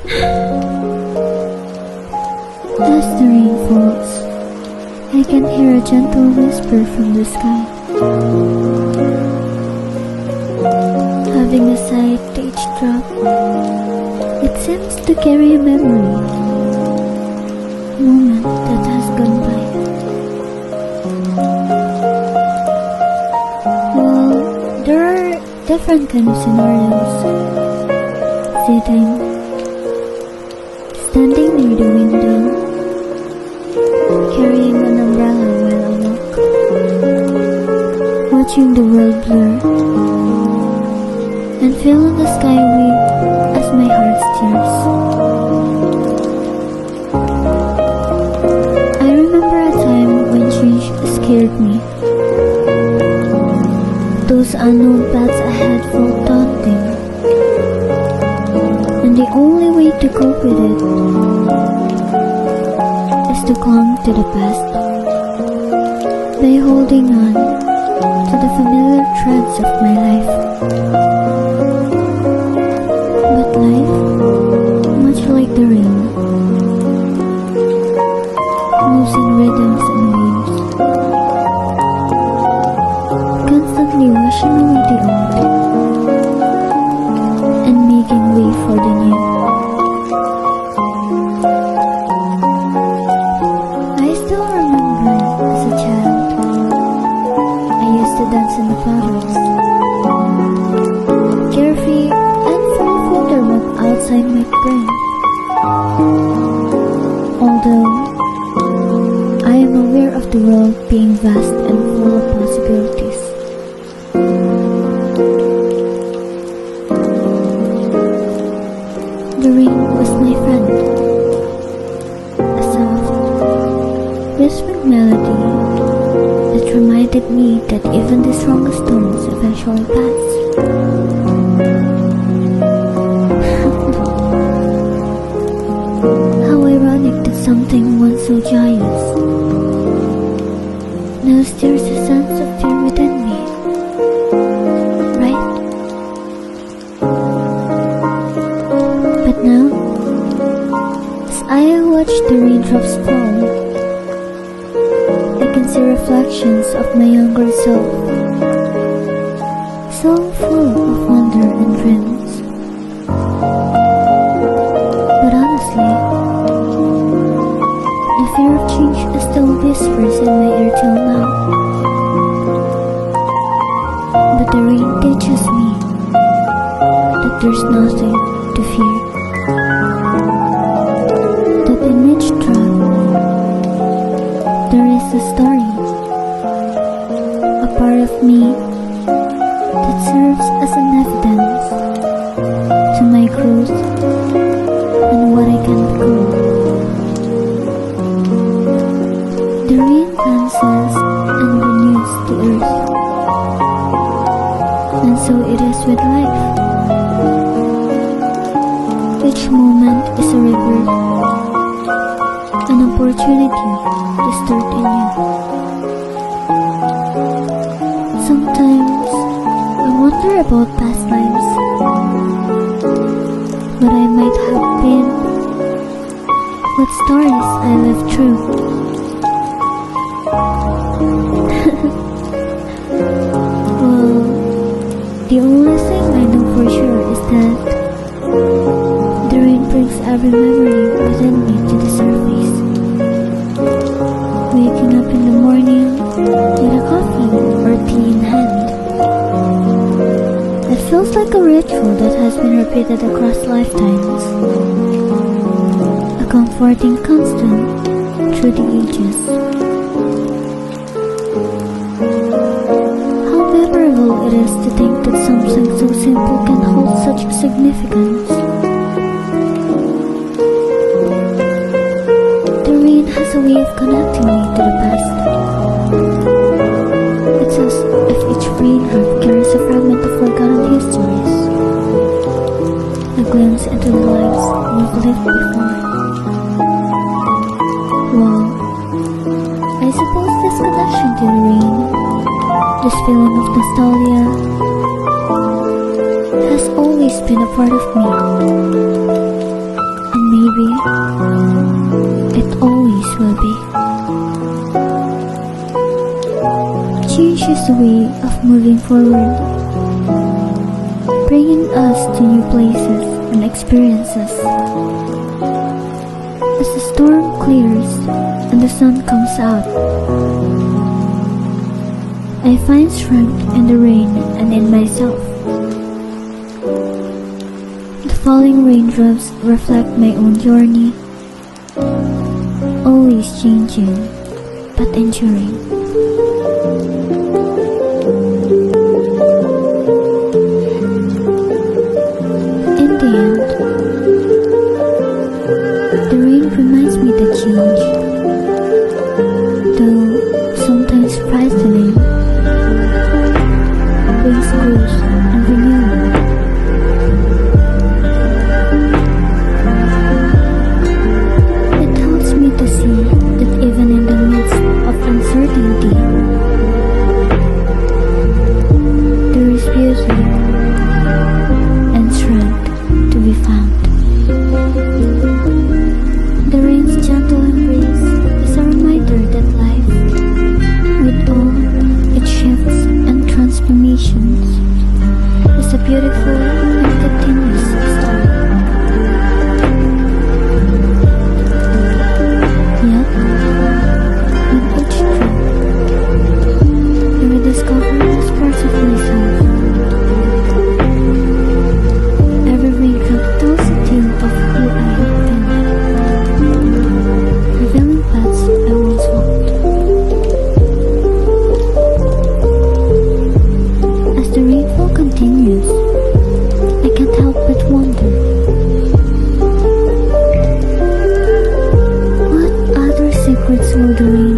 As the rain falls, I can hear a gentle whisper from the sky. Having a sight to each drop, it seems to carry a memory, a moment that has gone by. Well, there are different kind of scenarios. Sitting, standing near the window, carrying an umbrella while I walk, watching the world blur, and feeling the sky weep as my heart stirs. I remember a time when change scared me. Those unknown paths ahead felt daunting, and the only way to cope with it is to cling to the past by holding on to the familiar threads of my life. But life, much like the rain, moves in rhythms and waves, constantly washing away the old and making way for the new. I still remember as a child, I used to dance in the puddles, carefree and full of wonder what outside might bring. Although I am aware of the world being vast and full of possibilities. The rain was my friend, a soft, whispering melody that reminded me that even the strongest storms eventually pass. How ironic that something once so joyous now stirs a sense of fear within me, right? But now, as I watch the raindrops fall, I can see reflections of my younger self, so full of wonder and dreams. But honestly, the fear of change still whispers in my ear till now. But the rain teaches me that there's nothing to fear. That in each drop, there is a story, a part of me that serves as an evidence to my growth and what I can become. The rain cleanses and renews the earth, and so it is with life. Each moment is a rebirth, an opportunity to start anew. Sometimes I wonder about past lives, what I might have been, what stories I lived through. Well, the only thing I know for sure is that the rain brings every memory within me to the surface. Waking up in the morning with a coffee or tea in hand. It feels like a ritual that has been repeated across lifetimes. A comforting constant through the ages. How memorable it is to think that something so simple can hold such significance. The rain has a way of connecting me to the past. It's as if each raindrop carries a fragment of forgotten histories, a glimpse into the lives we've lived before. Well, I suppose this connection to the rain, this feeling of nostalgia, has always been a part of me. It always will be. Change is a way of moving forward, bringing us to new places and experiences. As the storm clears and the sun comes out, I find strength in the rain and in myself. The falling raindrops reflect my own journey, always changing but enduring. In the end, the rain reminds me that change, though sometimes frightening, brings growth and renewal. It helps me to see that even in the midst of uncertainty, there is beauty and strength to be found. The rain's gentle embrace is a reminder that life, with all its shifts and transformations, is a beautiful and continuous story. Yet, with each trip, I rediscover parts of myself. Every raindrop tells a tale of who I have been, revealing paths I once walked. As the rainfall continues, I can't help but wonder, what other secrets will the rain